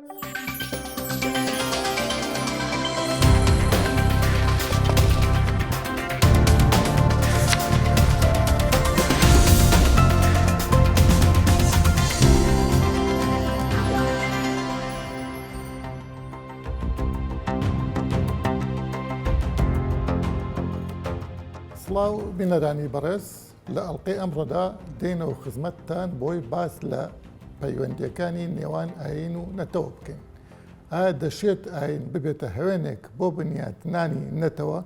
سڵاو بینەرانی بەڕێز لە ئەڵلقەی ئەمڕۆدا دێنەوە خزمەتتان بۆی باس لە پەیوەندیەکانی نێوان ئاین و نەتەوە بکەین. ئایا دەشێت ئاین ببێتە هەوێنێک بۆ بنیاتنانی نەتەوە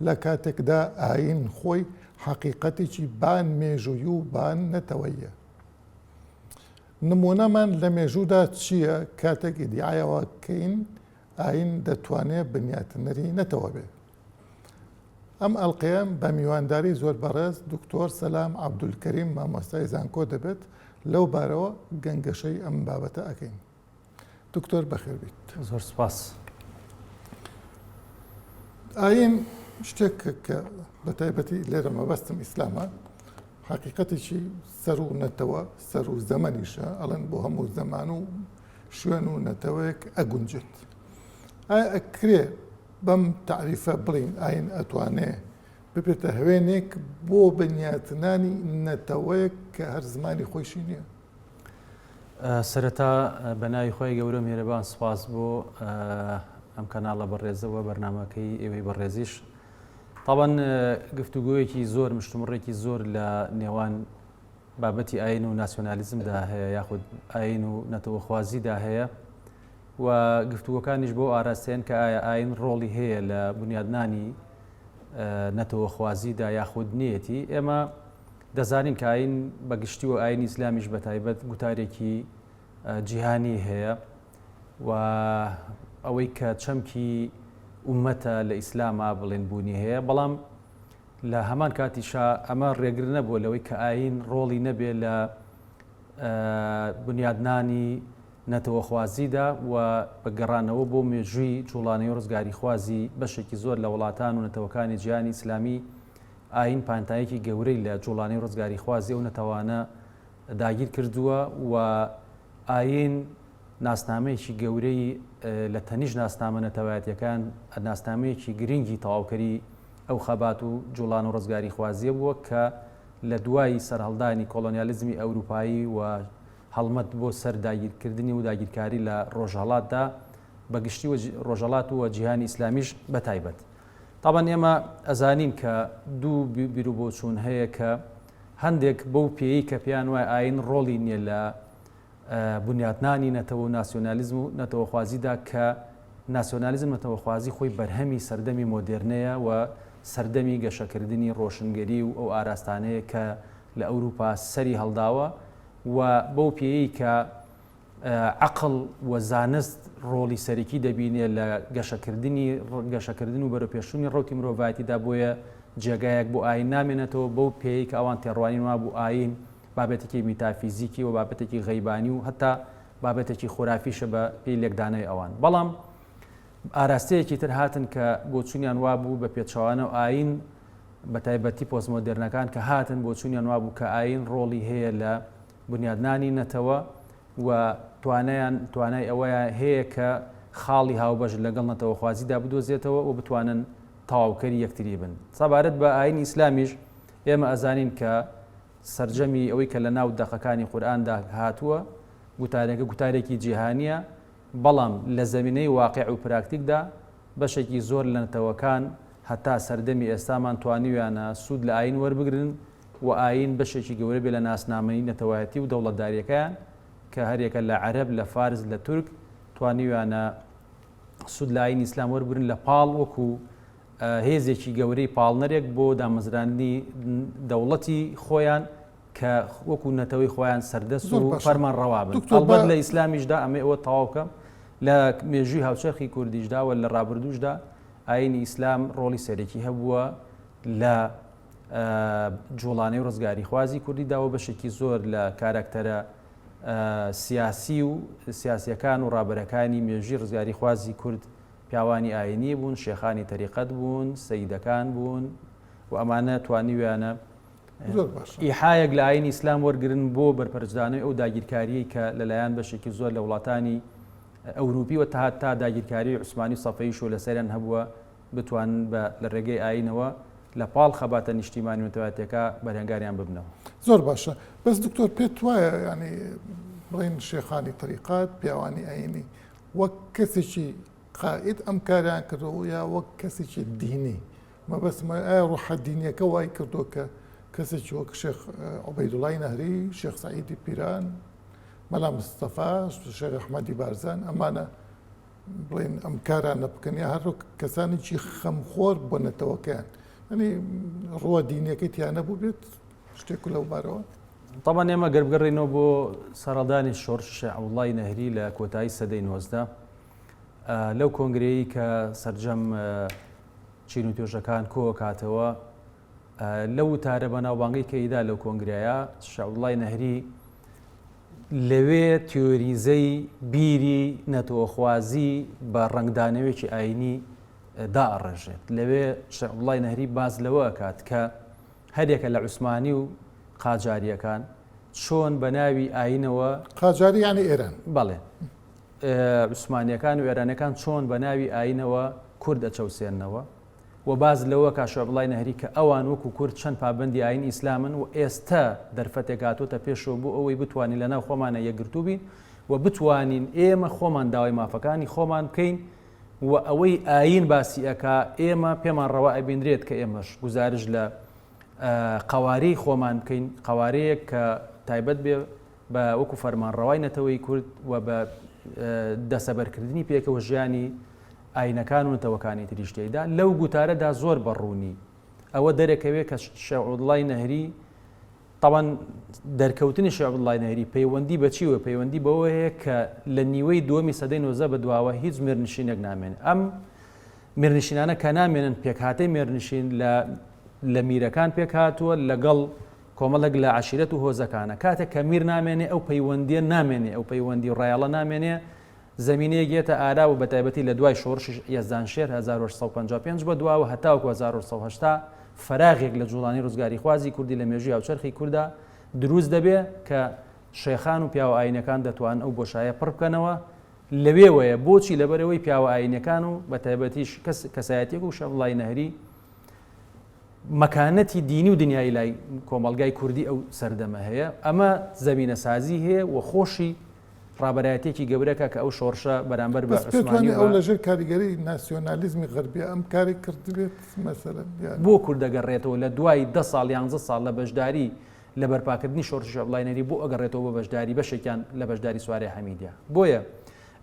لە کاتێکدا ئاین خۆی حەقیقەتێکی بان مێژووی و بان نەتەوەیە؟ نمونەمان لە مێژوودا چییە کاتێک ئیدعایەوە بکەین ئاین دەتوانێت بنیاتنەری نەتەوە بێت؟ ئەم ئەڵلقەیەم بە میوانداری زۆر بەڕێز دکتۆر سەلام عەبدولکەریم مامۆستای زانکۆ دەبێت لەو بارەوە گەنگەشەی ئەم بابەتە ئەکەین. دکتۆر بەخێر بیت. زۆر سپاس. ئاین شتێک کە بە تایبەتی لێرە مەبەستم ئیسلامە، حەقیقەتێکی سەر و نەتەوە سەر و زەمەنیشە، ئەڵێن بۆ هەموو زەمان و شوێن و نەتەوەیەک ئەگونجێت. ئایا ئەکرێ بەم تعریفە بڵین ئاین ئەتوانێ ببێتە هەوێنێک بۆ بنیاتنانی نەتەوەیەک کە هەر زمانی خۆشی نییە؟ سەرەتا بە ناوی خۆی گەورە میهرەبان سپاس بۆ ئەم کەناڵە بەڕێزەوە بەرنامەکەی ئێوەی بەڕێزیش. تاوان گفتوگویەکی زۆر مشتومڕێکی زۆر لە نێوان بابەتی ئاین و ناسیۆنالیزمدا هەیە یاخود ئاین و نەتەوەخوازیدا هەیە و گفتوگەکانیش بۆ ئاراستێن کە ئایا ئاین ڕۆڵی هەیە لە بنیادنانی نەتەوەخوازیدا یاخود نیەتی. ئێمە دەزانین کە ئاین بەگشتی و ئاینی ئیسلامیش بە تایبەت گوتارێکی جیهانی هەیە و ئەوەی کە چەمکی ئومەتە لە ئیسلاما بڵێن بوونی هەیە، بەڵام لە هەمان کاتیشا ئەمە ڕێگر نەبووە لەوەی کە ئاین ڕۆڵی نەبێ لە بنیادنانی نەتەوەخوازیدا و بەگەڕانەوە بۆ مێژووی جوڵانەی و ڕزگاری خوازی بەشێکی زۆر لە وڵاتان و نەتەوەکانی جیهانی ئیسلامی ئاین پانتایەکی گەورەی لە جوڵانەی و ڕزگاری خوازی و نەتەوانە داگیر کردووە و ئاین ناسنامەیەکی گەورەی لە تەنیژ ناسنامە نەتەوایەتیەکان ناسنامەیەکی گرنگی تەواوکەری ئەو خەبات و جوڵان و ڕزگاری خوازیە بووە کە لە دوای سەرهەڵدانی کۆلۆنیالیزمی ئەوروپایی و هەڵمەت بۆ سەر داگیرکردنی و داگیرکاری لە ڕۆژهەڵاتدا بەگشتی ڕۆژهەڵات و جیهانی ئیسلامیش بەتایبەت. تاوان ئێمە ئەزانین کە دوو بیرروبۆچوون هەیە کە هەندێک بەو پێی کە پێیان وایە ئاین ڕۆڵی نییە لە بنیاتنانی نەتەوە و ناسیۆنالیزم و نەتەوەخوازیدا کە ناسیۆنالیزم نەتەوەخوازی خۆی بەرهەمی سەردەمی مۆدێرنەیە و سەردەمی گەشەکردنی ڕۆشنگەری و ئەو ئاراستانەیە کە لە ئەوروپا سەری هەڵداوە و بەو پێی کە عەقڵ و زانست ڕۆڵی سەرەکی دەبینێت لە گەشەکردن و بەرەوپێشوونی ڕەوتی مرۆڤایەتیدا بۆیە جێگایەک بۆ ئاین نامێنێتەوە بەو پێی کە ئەوان تێڕوانی وا بوو ئاین بابەتێکی میتافیزیکی و بابەتێکی غەیبانی و هەتا بابەتێکی خۆرافیشە بە پێی لێکدانەی ئەوان. بەڵام ئاراستەیەکی تر هاتن کە بۆچوونیان وا بوو بە پێچەوانە و ئاین بە تایبەتی پۆستمۆدێرنەکان کە هاتن بۆچوونیان وا بوو کە ئاین ڕۆڵی هەیە لە بنیادنانی نەتەوە و توانای ئەوەیە هەیە کە خاڵی هاوبەش لەگەڵ نەتەوەخوازیدا بدۆزێتەوە و بتوانن تەواوکەری یەکتری بن. سەبارەت بە ئاینی ئیسلامیش ئێمە ئەزانین کە سەرجەمی ئەوەی کە لە ناو دەقەکانی قورئاندا هاتووە گوتارێکی جیهانیە، بەڵام لە زەمینەی واقع و پراکتیکدا بەشێکی زۆر لە نەتەوەکان هەتا سەردەمی ئێستامان توانیویانە سوود لە ئاین وەربگرن و ئاین بەشێکی گەورە بێ لە ناسنامەی نەتەوایەتی و دەوڵەتداریەکەیان کە هەرێکە لە عەرەب لە فارس لە تورک توانیویانە سوود لە ئاینی ئیسلام وەربگرن لە پاڵ وەکو هێزێکی گەورەی پاڵنەرێک بۆ دامەزرانی دەوڵەتی خۆیان کە وەکو نەتەوەی خۆیان سەردەست و فەرمان ڕەوا بن. ئەڵبەت لە ئیسلامیشدا ئەمە ئەوە تەواوکەم لە مێژووی هاوچەرخی کوردیشدا و لە ڕابردووشدا ئاینی ئیسلام ڕۆڵی سەرەکی هەبووە لە جوڵانەی و ڕزگاری خوازی کوردیداوە بەشێکی زۆر لە کاراکتەرە سیاسی و سیاسیەکان و ڕابەرەکانی مێژووی ڕزگاری خوازی کورد پیاوانی ئاینی بوون، شێخانی تەریقەت بوون، سەیدەکان بوون و ئەمانە توانیویانە ئیحایەک لە ئاینی ئیسلام وەرگرن بۆ بەرپەرجدانەوەی ئەو داگیرکاریەی کە لەلایەن بەشێکی زۆر لە وڵاتانی ئەوروپی و تا داگیرکاری عوسمانی سەفەیش و لەسەریان هەبووە بتوان لە ڕێگەی ئاینەوە لە پاڵ خەباتە نیشتیمانی و نەتەوایەتیەکە بەرهەنگاریان ببنەوە. زۆر باشە. بەس دکتۆر پێت وایە ینی بڵێن شێخانی طریقات پیاوانی ئاینی وەک کەسێکی قائد ئەم کاریان کردەوە یا وەک کەسێکی دینی مەبەستمە ئایا ڕوحە دینیەکە وای کردو کە کەسێکی وەک شێخ عوبەیدوڵای نەهری، شێخ سەعیدی پیران، مەلا مستەفا، شێخ ئەحمەدی بارزان ئەمانە بڵێن ئەم کارانە بکەن یا هەر کەسانێکی خەمخۆر بۆ نەتەوەکەیان ینی ڕووە دینیەکەی تیانە بوو بێت شتێک لەو بارەوە. طبعا ئێمە گەربگەڕینەوە بۆ سەرەدانی شۆڕش شێخ عەبدوڵڵای نەهری لە کۆتایی سەدەی 19 لەو کۆنگرەیەی کە سەرجەم چین و توێژەکان کۆ کاتەوە لەو وتارە بەناوبانگەی کەیدا لەو کۆنگرەیە شێخ عەبدوڵڵای نەهری لەوێ تیۆریزەی بیری نەتەوەخوازی بە ڕنگدانەوێکی ئاینی دائەڕێژێت. لەوێ شێخ عەبدوڵڵای نەهری باز لەوە ئەکات کە هەرێکە لە عوسمانی و قاجاریەکان چۆن بە ناوی ئاینەوە قاجاری یانی ئێران بەڵێ عوسمانیەکان و ئێرانەکان چۆن بە ناوی ئاینەوە کورد ئەچەوسێنەوە و باز لەوە کا شێخ عەبدوڵڵای نەهری کە ئەوان وەکو کورد چەند پابەندی ئاین ئیسلامن و ئێستا دەرفەتێک هاتوۆتە پێشەوە بۆ ئەوەی بتوانین لەناو خۆمانە یەکگرتوو بین و بتوانین ئێمە خۆمان داوای مافەکانی خۆمان بکەین و ئەوەی ئاین باسی ئەکا ئێمە پێمان ڕەوا ئەبیندرێت کە ئێمەش گزارش لە قوارەی خۆمان بکەین، قوارەیەک کە تایبەت بێ بە وەکو فەرمانڕەوای نەتەوەی کورد و بە دەسەبەرکردنی پێکەوە ژیانی ئاینەکان و نەتەوەکانی تریشتێدا. لەو گوتارەدا زۆر بەڕوونی ئەوە دەرەکەوێت کە شێخ عەبدوڵڵای نەهری طبعاً دەرکەوتنی شێخ عەبدوڵڵای نەهری پەیوەندی بە چیوە؟ پەیوەندی بەوە هەیە کە لە نیوەی دووەمی سەدەی 19 بەدواوە هیچ مێرنشینێک نامێنێت. ئەم مێرنشینانە کە نامێنن پێکهاتەی مێرنشین لە میرەکان پێک هاتووە لەگەڵ کۆمەڵێک لە عەشیرەت و هۆزەکانە. کاتێک کە میر نامێنێ ئەو پەیوەندیە نامێنێ، ئەو پەیوەندی ڕایەڵە نامێنێ، زەمینەیە گێتە ئارا و بەتایبەتی لە دوای شۆڕشی یەزدانشێر 1855 بە دواوە هەتاوەکو 1970 فەراغێک لە جوڵانی ڕزگاری خوازی کوردی لە مێژووی هاوچەرخی کووردا دروست دەبێ کە شێخان و پیاوە ئاینەکان دەتوان ئەو بۆشایە پڕ بکەنەوە. لەوێوەیە بۆچی لەبەرەوەی پیاوە ئاینەکان و بەتایبەتیش کەسایەتێک و شێخ عەبدوڵڵای نەهری مەکانەتی دینی و دنیای لای کۆمەڵگای کوردی ئەو سەردەمە هەیە. ئەمە زەمینە سازی هەیە و خۆشی ڕابەرایەتێکی گەورەکە کە ئەو شۆڕشە بەرامبەر بە عوسمانی ئەو لەژێر کاریگەری ناسیۆنالیزمی غەربی ئەم کاری کردبێت مەسەلەن بۆ کورد دەگەڕێتەوە لە دوای 10 ساڵ 11 ساڵ لە بەشداری لە بەرپاکردنی شۆڕشی شێخ عەبدوڵڵای نەهری بۆ ئەگەڕێتەوە بە بەشداری بەشێکیان لە بەشداری سوارێ حەمیدیە. بۆیە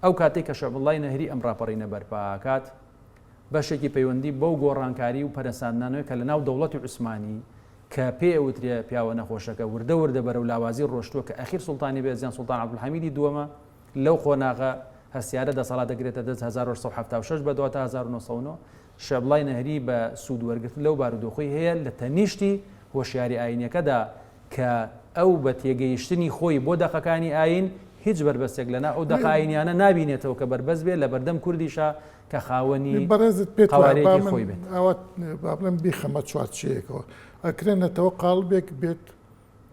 ئەو کاتێک کە شێخ عەبدوڵڵای نەهری ئەم ڕاپەڕینە بەرپاکات بەشێکی پەیوەندی بەو گۆڕانکاری و پەرەساندنانەوەی کە لە ناو دەوڵەتی عوسمانی کە پێ ئەوترێ پیاوە نەخۆشەکە وردە وردە بەرەو لاوازی ڕۆشتووە کە ئەخیر سوڵتانی بێزیان سوڵتان عەبدولحەمیدی دووەمە لەو خۆناغە هەستیارە دەسەڵات دەگرێتە 1976 بە 1990 شێخ عەبدوڵڵای نەهری بە سوود وەرگرتن لەو بارودۆخی هەیە لە تەنیشتی هۆشیاری ئاینیەکەدا کە ئەو بە تێگەیشتنی خۆی بۆ دەقەکانی ئاین هیچ بربەستێک لەنا ئەو دەق ئاینیانە نابینێتەوە کە بربەست بێت لە بەردەم کوردیشە کە خاوەنی قوارەیەکی خۆی بێت. ئەوە با بڵێم بیخەمە چوارچەیەکەوە ئەکرێنێتەوە قاڵبێک بێت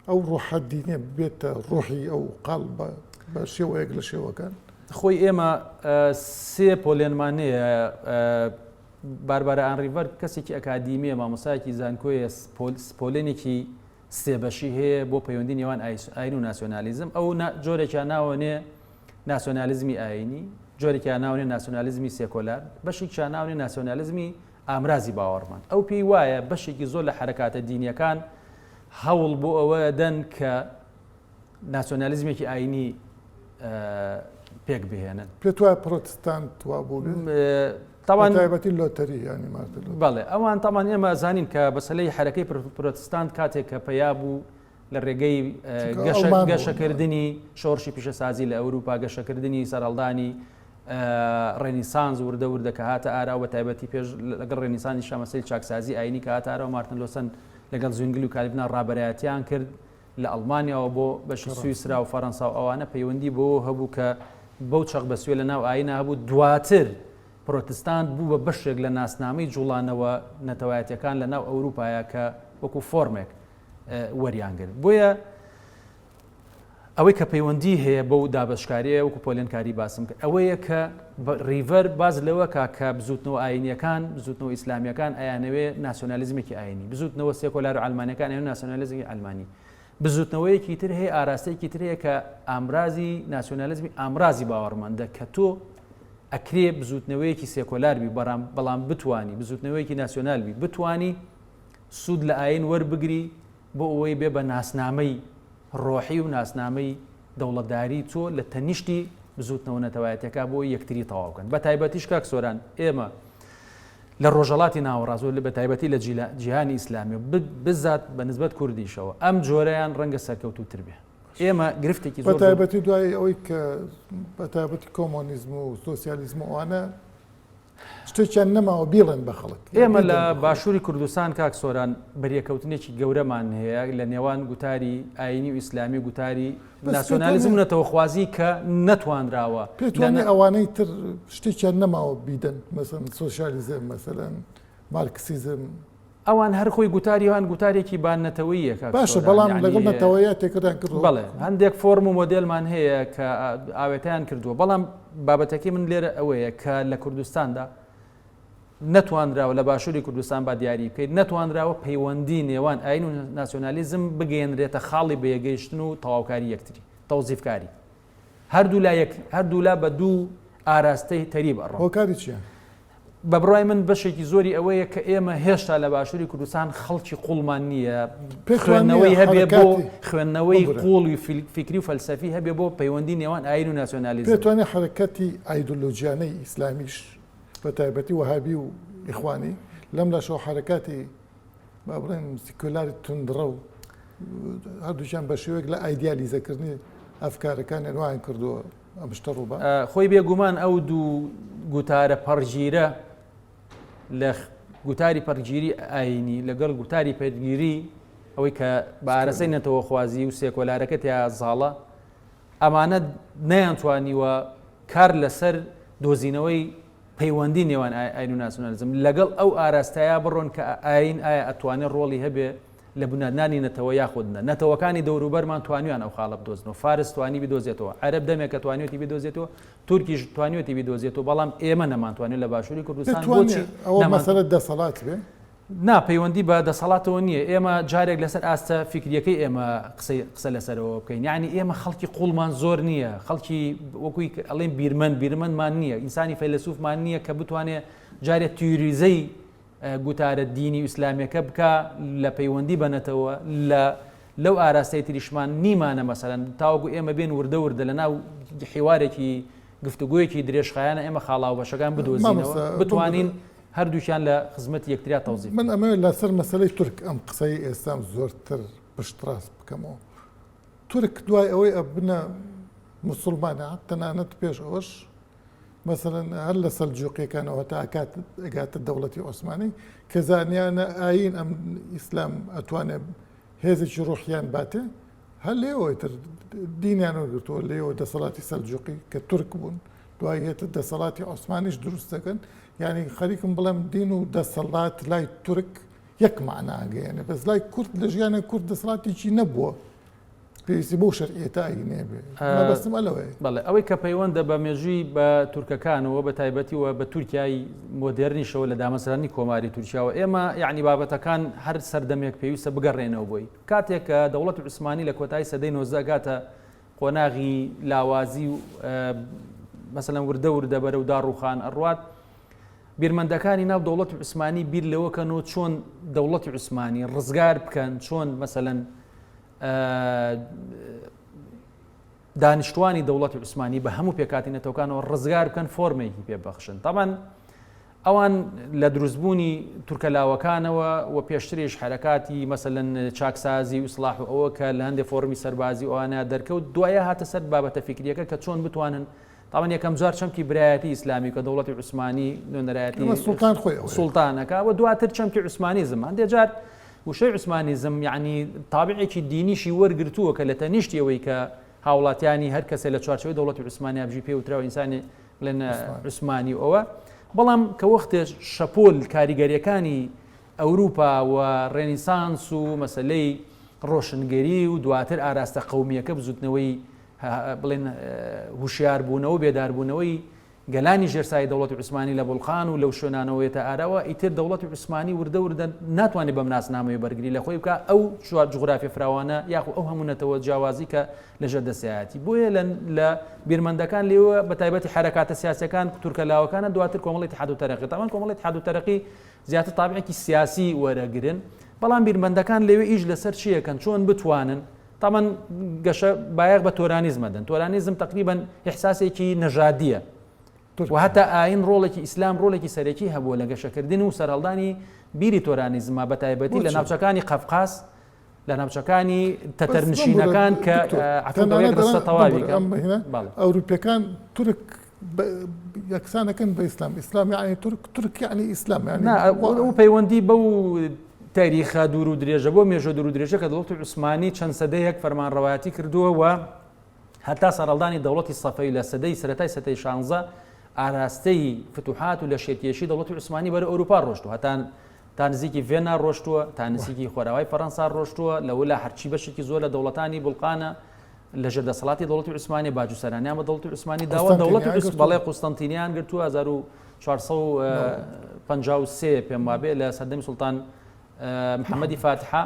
ئەو ڕوحە دینیە بێتە ڕوحی ئەو قاڵ بە شێوەیەک لە شێوەکان. خۆی ئێمە سێ پۆلێنمانەیە باربارە ئانریڤەر کەسێکی ئەکادیمیە مامۆستایەکی زانکۆیە پۆلێنێکی سێبەشی هەیە بۆ پەیوەندی نێوان ئاین و ناسیۆنالیزم. ئەو جۆرێکیان ناوەنێ ناسیۆنالیزمی ئاینی، جۆرێکیان ناوەنێ ناسیۆنالیزمی سێکۆلار، بەشێکیان ناوەنێ ناسیۆنالیزمی ئامرازی باوەڕمان. ئەو پێی وایە بەشێکی زۆر لە حرەکاتە دینیەکان هەوڵ بۆ ئەوە دەن کە ناسیۆنالیزمێکی ئاینی پێک بهێنن. پێت وایە پرۆتستانت وا بوو تایبەتی لۆتەری ینی مارتلۆ. بەڵێ ئەوان تامان ئێمە زانین کە بەسەلەی حرەکەی پرۆتستانت کاتێک کە پەیا بوو لە ڕێگەی گەشەکردنی شۆڕشی پیشەسازی لە ئەوروپا، گەشەکردنی سەرهەڵدانی ڕێنیسانس وردە وردە کە هاتە ئارا و بە تایبەتی پێش لەگەڵ ڕێنیسانی شامەسەری چاکسازی ئاینی کە هاتە ئارا و مارتن لۆسەن لەگەڵ زوینگلی و کالیڤنا ڕابەرایەتیان کرد لە ئەڵمانیاەوە بۆ بەشی سویسرا و فەڕەنسا و ئەوانە پەیوەندی بۆ هەبوو کە بەو چەق بەسوێ لە ناو ئاینە هەبوو. دواتر پرۆتستان بوو بە بەشێک لە ناسنامەی جوڵانەوە نەتەوایەتیەکان لە ناو ئەوروپایە کە وەکو فۆرمێک وەریانگرت. بۆیە ئەوەی کە پەیوەندی هەیە بەو دابەشکاریە وەکو پۆلێنکاری باسم کرد ئەوەیە کە ریڤەر باز لەوە کە بزوتنەوە ئاینیەکان بزوتنەوە ئیسلامیەکان ئەیانەوێ ناسیۆنالیزمێکی ئاینی بزوتنەوە سێکۆلار و ئەلمانیەکان ئەیان ناسیۆنالیزمی ئەلمانی بزوتنەوەیەکی تر هەیە ئاراستەیەکی تر هەیە کە ئامرازی ناسیۆنالیزمی ئامرازی باوەڕمەندە کە تۆ ئەکرێ بزوتنەوەیەکی سێکۆلاربی بەڵام بتوانی بزوتنەوەیەکی ناسیۆنالبی بتوانی سوود لە ئاین وەربگری بۆ ئەوەی بێ بە ناسنامەی ڕۆحی و ناسنامەی دەوڵەتداری تۆ لە تەنیشتی بزوتنەوە نەتەوایەتەکە بۆ یەکتری تەواوکەن بە تایبەتیش کاک سۆران ئێمە لە ڕۆژەڵاتی ناوەڕاست و بە تایبەتی لە جیهانی ئیسلامی بزات بە نسبەت کوردیشەوە ئەم جۆرەیان ڕەنگە سەرکەوتوتر بێ ئێمە گرفتێکی زۆر بە تایبەتی دوای ئەوەی کە بە تایبەتی کۆمۆنیزم و سۆسیالیزم ئەوانە شتێکیان نەماوە بیڵێن بە خەڵک ئێمە لە باشووری کوردستان کاک سۆران بەریەکەوتنێکی گەورەمان هەیە لە نێوان گوتاری ئاینی و ئیسلامی و گوتاری ناسیۆنالیزم و نەتەوەخوازی کە نەتوانراوە پێتوانێت ئەوانەی تر شتێکیان نەماوە بیدەن مەسەن سۆسیالیزم مەسەلەن مارکسیزم ئەوان هەر خۆی گوتاریوان گوتارێکی بانەتەوەییە باشە بەڵام لەگەڵ نەتەوەیە تێکردان کردووە بەڵێ هەندێک فۆرم و مۆدێلمان هەیە کە ئاوێتیان کردووە بەڵام بابەتەکەی من لێرە ئەوەیە کە لە کوردستاندا نەتوانراوە لە باشووری کوردستان با دیاری بکەیت نەتوانراوە پەیوەندی نێوان ئاین و ناسیۆنالیزم بگەێنرێتە خاڵی بەیەگەیشتن و تەواوکاری یەکتری تەوزیفکاری هەردوو لا بە دوو ئاراستەی تەری بەڕۆ هۆکاری چییە؟ بە بڕای من بەشێکی زۆری ئەوەیە کە ئێمە هێشتا لە باشووری کوردستان خەڵکی قوڵمان نییە خوێندنەوەی هەبێ بۆ خوێندنەوەی قوڵی فکری و فەلسەفی هەبێ بۆ پەیوەندی نێوان ئاین و ناسیۆنالیزم پێتوانێت حرەکەتی ئایدۆلۆژیانەی ئیسلامیش بە تایبەتی وهابی و ئیخوانی لەم لەشەوە حرەکاتی با بڵێن سیکولاری توندڕە و هەردووچیان بە شێوەیەک لە ئایدیالیزەکردنی ئەفکارەکان ئەنوان کردووە ئەمشتە ڕووبا خۆی بێگومان ئەو دوو گوتارە پەرگیرە لە گوتاری پەرگیری ئاینی لەگەڵ گوتاری پەرگیری ئەوەی کە بە ئارەسەی نەتەوەخوازی و سێکۆلارەکە تیا زاڵە ئەمانە نەیانتوانیوە کار لەسەر دۆزینەوەی پەیوەندی نێوان ئاین و ناسیۆنالیزم لەگەڵ ئەو ئاراستەیە بڕۆن کە ئاین ئایا ئەتوانێت ڕۆڵی هەبێ لە بنیادنانی نەتەوە یاخودنە نەتەوەکانی دەوروبەرمان توانیان ئەو خاڵە بدۆزنەوە فارس توانی بدۆزێتەوە عەرەب دەمێکە توانێتی بدۆزێتەوە تورکیش توانێتی بدۆزێتەوە بەڵام ئێمە نەمانتوانێت لە باشووری کوردستان بۆچی ئەوە مەسەلە دەسەڵات بێ ناپەیوەندی بە دەسەڵاتەوە نییە ئێمە جارێک لەسەر ئاستە فکریەکەی ئێمە قسە لەسەرەوە بکەین یعنی ئێمە خەڵکی قوڵمان زۆر نییە خەڵکی وەکوی ئەڵێن بیرمەندمان نییە ئینسانی فەیلسوفمان نییە کە بتوانێت جارێک تیوریزەی گوتارە دینی و ئیسلامیەکە بکە لە پەیوەندی بنەتەوە لەو ئاراستەی تریشمان نیمانە مەسەلەن تاوەکو ئێمە بێن وردە لە ناو حیوارێکی گفتوگویەکی درێژخایانە ئێمە خاڵاو بەشەکان بدۆزینەوە بتوانین هەردووچیان لە خزمەت یەکتریا تەوزیف من ئەمە لەسەر مەسەلەی تورک ئەم قسەی ئێستام زۆرتر پشتڕاست بکەمەوە تورک دوای ئەوەی ئەبنە موسڵمانە تەنانەت پێش ئەوەش مثلا هەر لە سەلجوقیەکانەوە تا ئەگاتە دەوڵەتی عوسمانی کە زانیانە ئاین ئەم ئیسلام ئەتوانێت هێزێکی ڕۆحیان باتێ هەر لێەوەی تر دینیان وەرگرتووە لێەوە دەسەڵاتی سەلجوقی کە تورک بوون دوای هێتە دەسەڵاتی عوسمانیش دروست دەکەن یعنی خەریکم بڵێم دین و دەسەڵات لای تورک یەک معناگەیەنێ بەس لای کورد لە ژیانە کورد دەسەڵاتێکی نەبووە پێویستی بۆ شەرعیەتایی نێبێ بەستم ئەلەوەی بەڵێ ئەوەی کە پەیوەندە بە مێژووی بە تورکەکانەوە بە تایبەتیوە بە تورکیای مۆدێرنیشەوە لە دامەزرانی کۆماری تورکیاوە ئێمە یعنی بابەتەکان هەر سەردەمێک پێویستە بگەڕێنەوە بۆی کاتێک کە دەوڵەتی عوسمانی لە کۆتایی سەدەی 19 گاتە قۆناغی لاوازی و مەسەلەن وردە بەرەو داڕوخان ئەڕوات بیرمەندەکانی ناو دەوڵەتی عوسمانی بیر لەوەکەنەوە چۆن دەوڵەتی عوسمانی ڕزگار بکەن چۆن مەسەلەن دانیشتوانی دەوڵەتی عوسمانی بە هەموو پێکاتی نەتەوەکانەوە ڕزگار بکەن فۆرمێکی پێبەخشن تاوان ئەوان لە دروستبوونی تورکەلاوەکانەوە و پێشتریش حرەکاتی مەسەلەن چاکسازی و سڵاح و ئەوە کە لە هەندێک فۆرمی سەربازی ئەوانە دەرکەوت دوایە هاتە سەر بابەتە فکریەکە کە چۆن بتوانن تاوان یەکەم جار چەمکی برایەتی ئیسلامی کە دەوڵەتی عوسمانی نوێنەرایەتی سوڵتان خۆی سوڵتانەکە و دواتر چەمکی عوسمانیزم هەندێک جار وشەی عوسمانیزم یعنی تابعێکی دینیشی وەرگرتووە کە لە تەنیشتیەوەی کە هاوڵاتیانی هەر کەسێ لە چوارچەوەی دەوڵەتی عوسمانی ئابژی پێوتراوە ئینسانی بڵێن عوسمانی ئەوە بەڵام کە وەختێ شەپۆل کاریگەریەکانی ئەوروپا و ڕێنیسانس و مەسلەی ڕۆشنگەری و دواتر ئاراستە قەومیەکە بزوتنەوەی بڵێن هوشیار بوونەوە بێداربوونەوەی گەلانی ژێرسایی دەوڵەتی عوسمانی لە بڵخان و لەو شوێنانەوەیە تا ئاراوە ئیتر دەوڵەتی عوسمانی وردە ناتوانێت بەم ناسنامەوەی بەرگری لە خۆی بکە ئەو جغرافیە فراوانە یاخو ئەو هەمونەتەوە جیاوازی کە لەژێر دەسەیەتی بۆیە لە بیرمەندەکان لێوە بە تایبەتی حرەکاتە سیاسەکان تورکەلاوەکانە دواتر کۆمەڵی اتحاد و تەرەقی تاوان کۆمەڵی اتحاد و تەرەقی زیاتر تابعێکی سیاسی وەرەگرن بەڵام بیرمەندەکان لێوە ئیش لەسەر چیەکەن چۆن بتوانن تامان گەشە بایەق بە تۆرانیزمەدەن تۆرانیزم تقریبا ئیحساسێکی نەژادیە و هەتا ئاین ڕۆڵێکی ئیسلام ڕۆڵێکی سەرەکی هەبووە لە گەشەکردن و سەرهەڵدانی بیری تۆرانیزمە بە تایبەتی لە ناوچەکانی قەفقاز لە ناوچەکانی تەتەرنشینەکان کە عەفەندەوەیەک ڕستە تەواویکە ئەوروپیەکان تورک یەکسانەکەن بە ئیسلام ئیسلام یعنی تورک یعنی ئیسلام و پەیوەندی بەو تاریخە دوور و درێژە بۆ مێژە دوور و درێژە کە دەوڵەتی عوسمانی چەند سەدەیەک فەرمانڕەوایەتی کردووە و هەتا سەرهەڵدانی دەوڵەتی سەفەوی لە سەدەی سەتای 16 ئاراستەی فتوحات و لە شێتیەشی دەوڵەتی عوسمانی بەرە ئەوروپا ڕۆشتووە هەتا تا نزیکی ڤێنا ڕۆشتووە تا نزیکی خۆراوای فەڕەنسا ڕۆشتووە لەولا هەرچی بەشێکی زۆر لە دەوڵەتانی بڵقانە لە ژێردەسەڵاتی دەوڵەتی عوسمانی باجووسەرانیان بە دەوڵەتی عوسمانی داوە دەوڵەتی بەڵێ قوستەنتینیان گرتووە 1453 پێم وابێ لە سەردەمی سوڵتان محەممەدی فاتحە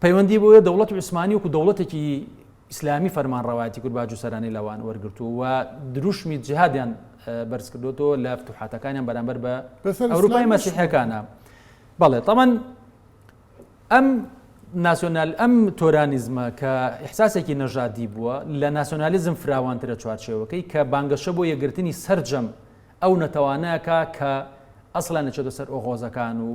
پەیوەندی بۆیە دەوڵەتی عوسمانی وەکو دەوڵەتێکی ئیسلامی فەرمانڕەوایەتی کورد باجووسەرانی لەوان وەرگرتووە و دروشمی جیهادیان بەرز کردوەوە لە فتوحاتەکانیان بەرامبەر بە ئەوروپای مەسیحیەکانە بەڵێ تەمان ئەم تۆرانیزمە کە ئیحساسێکی نەژادی بووە لە ناسیۆنالیزم فراوانترە چوارچێوەکەی کە بانگەشە بۆ یەکگرتنی سەرجەم ئەو نەتەوانەیەکە کە ئەسڵان نەچێتە سەر ئۆغۆزەکان و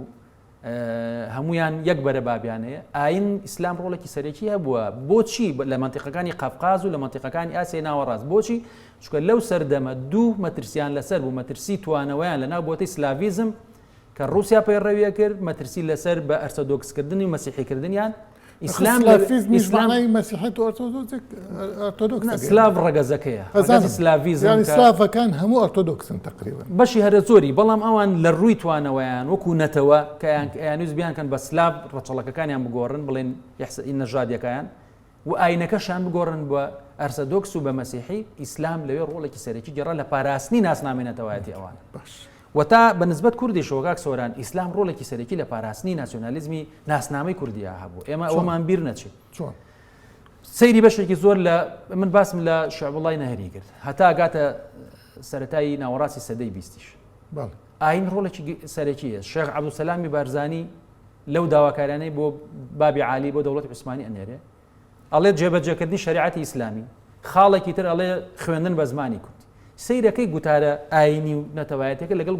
هەمویان یەک بەرە بابیانەیە ئاین ئیسلام ڕۆڵێکی سەرەکی هەبووە بۆچی لە منتیقەکانی قەفقاز و لە منتیقەکانی ئاسیای ناوەڕاست بۆچی چونکە لەو سەردەمە دوو مەترسیان لەسەر بوو مەترسی توانەوەیان لەناو بۆتەی سلاڤیزم کە ڕوسیا پەیڕەویە کرد مەترسی لەسەر بە ئەرتۆدۆکسکردنی و مەسیحیکردنیان ئیسلام ئیسلامی مەسیحیت و ئۆرتۆدۆکس سلاڤ ڕەگەزەکەیە سلاڤیزم سلاڤەکان هەموو ئۆرتۆدۆکسن تقریبا بەشی هەرە زۆری بەڵام ئەوان لە ڕووی توانەوەیان وەکو نەتەوە کە یانویست بیانکەن بە سلاڤ ڕەچەڵەکەکانیان بگۆڕن بڵێن نەژادیەکەیان و ئاینەکەشان بگۆڕن بە ئەرتۆدۆکس و بە مەسیحی ئیسلام لەوێ ڕۆڵێکی سەرەکی گەڕا لە پاراستنی ناسنامێنەتەوایەتی ئەوان وتا بەنسبەت کوردی شۆگاک سۆران ئیسلام ڕۆڵێکی سەرەکی لە پاراستنی ناسیۆنالیزمی ناسنامەی کوردیا هەبوو ئێمە ئەومان بیر نەچێت سەیری بەشێکی زۆر لە من باسم لە شعبوڵای نەهەری کرد هەتا گاتە سەرەتایی ناوەڕاستی سەدەی بیستیش ئاین ڕۆڵێکی سەرەکیە شێخ عەبدولسەلامی بارزانی لەو داواکارانەی بۆ بابی عالی بۆ دەوڵەتی عوسمانی ئەنێرێ ئەڵێ جێبەجێکردنی شەریعەتی ئیسلامی خاڵێکی تر ئەڵێ خوێندن بە زمانی کورد سەیرەکەی گوتارە ئاینی و نەتەوایەتەکە لەگەڵ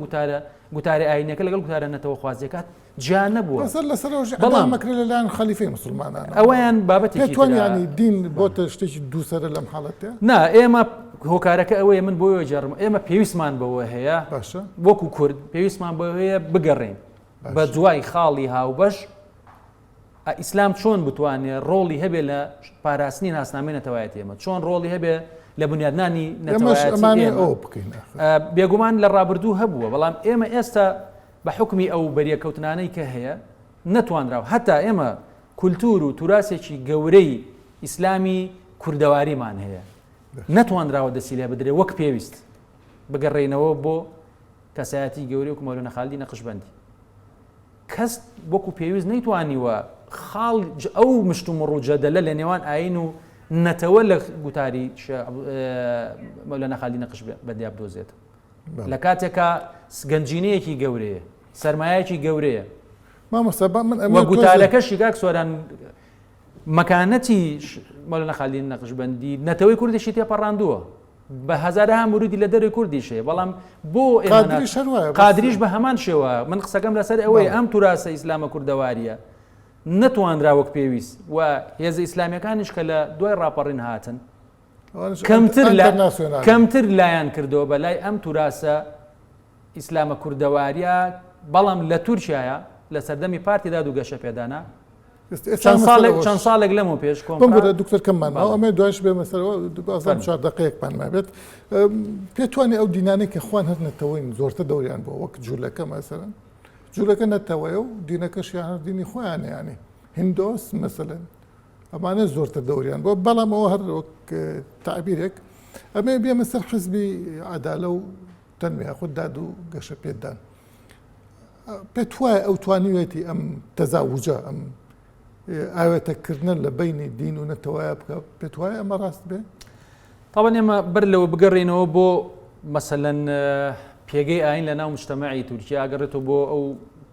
گوتارە ئاینەکە لەگەڵ گوتارە نەتەوە خوازیەکات جیان نەبووە بەڵام مەکرێ لەلایەن خەلیفەی مسلمانان ئەویان بابەتێکی توانیانی دین بۆتە شتێکی دووسەرە لەم حاڵەتە نا ئێمە هۆکارەکە ئەوەیە من بۆ جەڕم ئێمە پێویستمان بەوە هەیە وەکو کورد پێویستمان بەوە هەیە بگەڕێن بە دوای خاڵی هاوبەش ئیسلام چۆن بتوانێت ڕۆڵی هەبێ لە پاراستنی ناسنامەی نەتەوایەتی ئێمە چۆن ڕۆڵی هەبێ لە بنیادنانی نەتەوایەتی بێگومان لە ڕابردوو هەبووە بەڵام ئێمە ئێستا بە حکمی ئەو بەریەکەوتنانەی کە هەیە نەتوانراوە هەتا ئێمە کولتور و توراسێکی گەورەی ئیسلامی کوردەواریمان هەیە نەتوانراوە دەسی لێ بدرێ وەک پێویست بگەڕێنەوە بۆ کەسایەتی گەورەی و مەولەنا خالدی نەقشبەندی کەس وەکو پێویست نەیتوانیوە خاڵ ئەو مشتومڕ و جەدەلە لە نێوان ئاین و نەتەوە لە گوتاری مەولەنا خالدی نەقشبەندی بدۆزێت لە کاتێکە گەنجینەیەکی گەورەیە سەرمایەکی گەورەیە وە گوتارەکەشی کاک سۆران مەکانەتی مەولەنا خالدی نەقشبەندی نەتەوەی کوردیشی تێپەڕاندووە بە هەزارها موردی لە دەروی کوردیشەیە بەڵام بۆ قادریش بە هەمان شێوە من قسەکەم لەسەر ئەوەیە ئەم توراسە ئیسلامە کوردەواریە نەتوانرا وەک پێویست و هێزە ئیسلامیەکانیش کە لە دوای ڕاپەڕین هاتن کەمتر لایەن کردەوە بەلای ئەم توراسە ئیسلامە کوردەواریە بەڵام لە تورکیایە لە سەردەمی پارتی داد و گەشە پێدانا چەند ساڵێک لەمەوە پێش کۆمپیوتەر دکتۆر کەممانەوە ئەمە دوایش بێ مەسەرەوە 4 دقەیەکمان مابێت پێتوانێت ئەو دینانەی کە خوان هەر نەتەوەین زۆرتە دەوریان بۆ وەک جوولەکە مەسەرەن جوولەکە نەتەوەیە و دینەکەشیان هەر دینی خۆیانە یانی هندوس مثلا ئەمانە زۆرتر دەوریان بۆ بەڵام ئەوە هەر وەک تعبیرێک ئەمێ بێمە سەر حزبی عەدالە و تەنوێ خۆ داد و گەشە پێدان پێت وایە ئەو توانیوێتی ئەم تەزاوجە ئەم ئاوێتەکردنە لە بینی دین و نەتەوایە بکە پێت وایە ئەمە ڕاست بێ؟ طبعا ئێمە بەر لەوە بگەڕێنەوە بۆ مەسەلەن پێگەی ئاین لە ناو مجتەمەعی تورکیا ئەگەڕێتەوە بۆ ئەو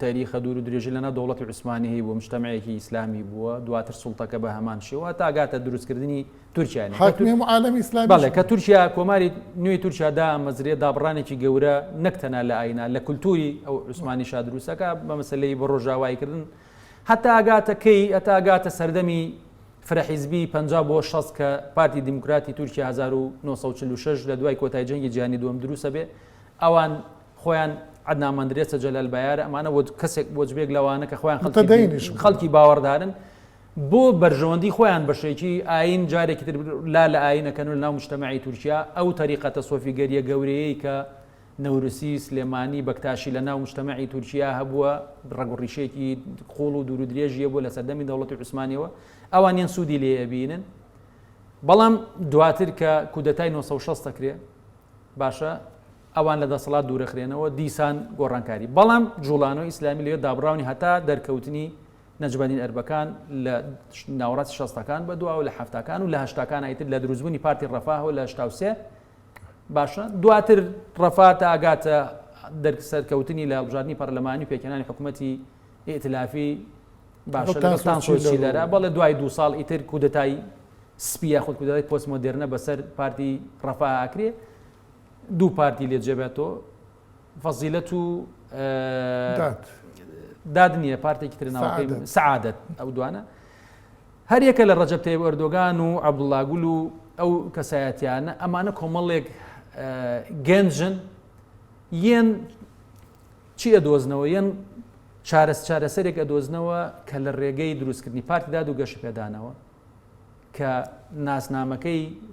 تاریخە دوور و درێژی لەناو دەوڵەتی عوسمانی هەیە بۆ مجتەمەعێکی ئیسلامی بووە دواتر سوڵتەکە بە هەمان شێوە تا ئاگاتە دروستکردنی تورکیانی حاکمیە عالەمی ئیسلامی بەڵێ کە تورکیا کۆماری نوێی تورکیادا مەزرێ دابڕانێکی گەورە نەکتەنە لە ئاینا لە کولتوری ئەو عوسمانی شا دروستەکە بە مەسەلەی بە ڕۆژاواییکردن هەتا ئاگاتەکەی هەتا ئاگاتە سەردەمی فرەحیزبی 50 بۆ 60 کە پارتی دیموکراتی تورکیا 1946 لە دوای کۆتایی جەنگی جیهانی دووەم دروستە بێ ئەوان خۆیان عدنان مەندرێسە جەلال بەیار ئەمانە کەسێک بۆ جبێک لەوانە کە خۆیان خەڵکی باوەڕدارن بۆ بەرژەوەندی خۆیان بەشێکی ئاین جارێکی تر لا لە ئاینەکەن و لە ناو مجتەمەعی تورکیا ئەو تەریقەتە سۆفیگەریە گەورەیەی کە نەوروسی سلێمانی بەکتاشی لە ناو مجتەمەعی تورکیا هەبووە ڕەگوڕیشێکی قوڵ و دوور و درێژیە بۆ لە سەردەمی دەوڵەتی عوسمانیەوە ئەوانیان سوودی لێ ئەبینن بەڵام دواتر کە کودەتای 1960 کرێ باشە ئەوان لە دەسەڵات دوورەخرێنەوە دیسان گۆڕانکاری بەڵام جوڵانەوە ئیسلامی لێ دابڕاونی هەتا دەرکەوتنی نەجمەدین ئەربەکان لە ناوەڕاستی شەستەکان بە دواوە لە هەفتەکان و لە هەشتاکان ئایتر لە دروستبوونی پارتی ڕەفاه لە 83 باشە دواتر ڕەفاه تا ئاگاتە سەرکەوتنی لە هەڵبژاردننی پەرلەمانی پێکەنانی حکوومەتی ئێتلافی باشە لەستان سۆچی لەرە بەڵێ دوای 2 ساڵ ئیتر کودەتای سپیە خۆت کودەتای پۆست مۆدێرنە بەسەر پارتی ڕەفاه ئاکرێ دوو پارتی لێ جێبێتەوە فەزیلەت و داد نییە پارتێکی تر ناوەکەی سەعادەت ئەو دوانە هەر یەکە لە ڕەجەب تەیب ئەردۆگان و عەبدوڵڵا گول و ئەو کەسایەتیانە ئەمانە کۆمەڵێک گەنجن یەن چی ئەدۆزنەوە یەن چارەسەرێک ئەدۆزنەوە کە لە ڕێگەی دروستکردنی پارتی داد و گەشە پێدانەوە کە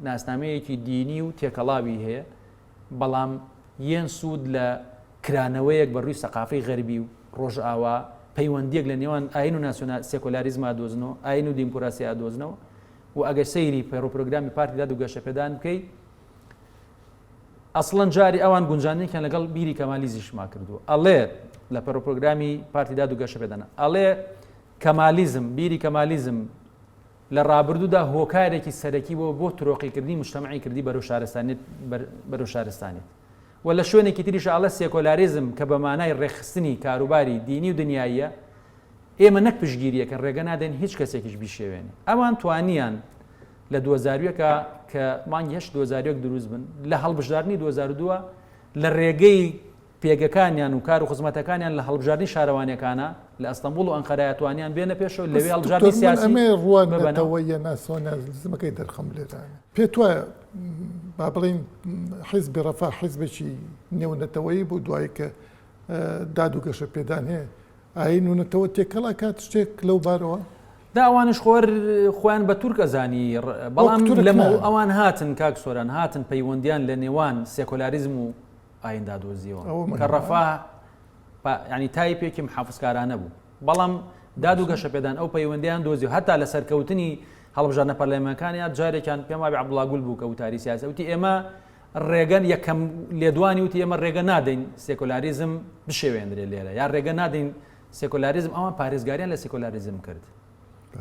ناسنامەیەکی دینی و تێکەڵاوی هەیە بەڵام یەن سوود لە کرانەوەیەک بە ڕووی سەقافەی غەربی و ڕۆژ ئاوا پەیوەندیەک لە نێوان ئاین و سێکۆلاریزم ئادۆزنەوە ئاین و دیموکراسی ئادۆزنەوە و ئەگەر سەیری پەیڕۆپرۆگرامی پارتی داد و گەشە پێدان بکەیت ئەسڵەن جاری ئەوان گونجانەیەکیان لەگەڵ بیری کەمالیزیشما کردووە ئەڵێ لە پەیڕۆپرۆگرامی پارتی داد و گەشە پێدانە ئەڵێ کەمالیزم بیری کەمالیزم لە ڕابردوودا هۆکارێکی سەرەکی بۆ ترۆقیکردنی مجتەمەعی کردی بەرەو شارستانیت و لە شوێنێکی تریش ئاڵە سێکۆلاریزم کە بە مانای ڕێخستنی کاروباری دینی و دنیاییە ئێمە نەک پشگیریەکەن ڕێگە نادەین هیچ کەسێکیش بیشێوێنێ ئەوان توانیان لە 2001 کە مانگی 2001 دروست بن لە هەڵبژاردننی 2002 لە ڕێگەی پێگەکانیان و کار و خزمەتەکانیان لە هەڵبژاردننی شارەوانیەکانە لە ئەستەمبوڵ و ئەنقەرە توانیان بێنە پێشەوە لەوێ هەڵبژاردننی سیاسی ئەمێ ڕوانەوەیە ناسۆنیزمەکەی دەرخەم لێدانە پێت وایە با بڵین حیزبی ڕەفاه حیزبێکی نێونەتەوەیی بوو دوای کە داد و گەشە پێدان هەیە ئاین و نەتەوە تێکەڵا کات شتێک لەو بارەوە دا ئەوانش خۆیان بە تورک ئەزانی بەڵام لەمە ئەوان هاتن کاک سۆران هاتن پەیوەندیان لە نێوان سێکۆلاریزم و ئاین دادۆزیەوە کە ڕەفاه ینی تایپێکی محافزکارانە بوو بەڵام داد و گەشە پێدان ئەو پەیوەندیان دۆزی و هەتا لە سەرکەوتنی هەڵبژاردنە پەرلەمانەکانیان جارێکیان پێم وابێ عەبدوڵڵا گول بوو کە وتاری سیاسی وتی ئێمە ڕێگەن یەکەم لێدوانی وتی ئێمە ڕێگە نادەین سێکۆلاریزم بشێوێنرێ لێرە یا ڕێگە نادەین سێکۆلاریزم ئەوان پارێزگاریان لە سێکۆلاریزم کرد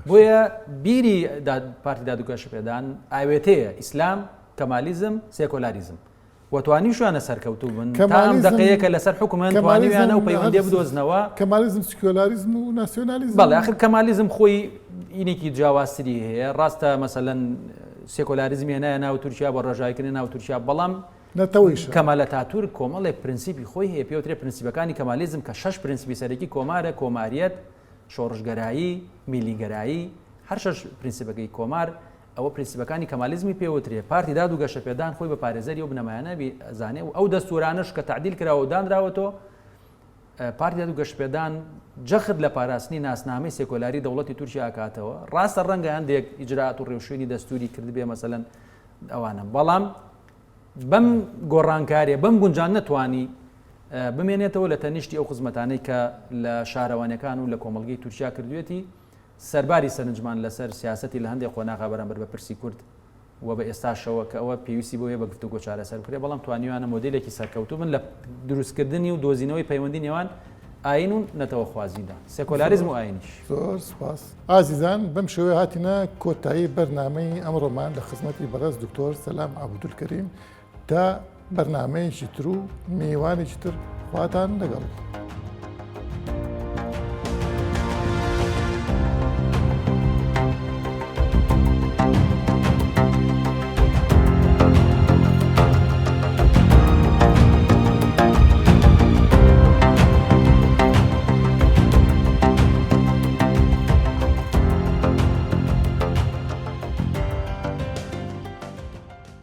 بۆیە بیری پارتی داد و گەشە پێدان ئاوێتەیە ئیسلام کەمالیزم سێکۆلاریزم وتوانی شوانە سەرکەوتوو بن تا ئەم دقەیەکە لەسەر حکومەت توانیویانە و پەیوەندی بدۆزنەوە کەمالیزم سکیۆلاریزم و ناسیۆنالیزم بەڵێ آخر کەمالیزم خۆی ئینێکی جیاوازتری هەیە ڕاستە مەسەلەن سێکۆلاریزمی هێنایە ناو تورکیا بە ڕێژایکردنی ناو تورکیا بەڵام کەمال ئاتاتورک کۆمەڵێک پرینسیپی خۆی هەیە پێوترێ پرینسیپەکانی کەمالیزم کە 6 پرینسیپی سەرەکی کۆمارە کۆماریەت شۆڕژگەرایی میلیگەرایی هەر 6 پرینسیپەکەی کۆمار ئەوە پرینسیپەکانی کەمالیزمی پێوترێ پارتی داد و گەشە پێدان خۆی بە پارێزەری و بنەمایانە زانێ و ئەو دەستورانش کە تعدیل کراوە و دانراوەتەوە پارتی داد و گەشە پێدان جەخت لە پاراستنی ناسنامەی سێکۆلاری دەوڵەتی تورکیا ئاکاتەوە ڕاستە ڕەنگە هەندێک ئیجرات و ڕێوشوێنی دەستوری کردبێ مەسەلەن ئەوانە بەڵام بەم گۆڕانکاریە بەم گونجان نەتوانی بمێنێتەوە لە تەنیشتی ئەو خزمەتانەی کە لە شارەوانەکان و لە کۆمەڵگەی تورکیا کردوێتی سەرباری سەرنجمان لەسەر سیاسەتی لە هەندێک قۆناغا بەرامبەر بە پرسی کورد و بە ئێستاشەوە کە ئەوە پێویستی بۆیە بە گفتوگۆ چارەسەر بکرێ، بەڵام توانیوانە مۆدلێکی سەرکەوتوو بن لە دروستکردنی و دۆزینەوەی پەیوەندی نێوان ئاین و نەتەوەخوازیدا، سێکۆلاریزم و ئاینیش. زۆر سپاس. ئازیزان بەم شێوەیە هاتینە کۆتایی بەرنامەی ئەمڕۆمان لە خزمەتی بەڕێز دکتۆر سەلام عەبدولکەریم تا بەرنامەیەکی تر و میوانێکی تر خواتان لەگەڵ.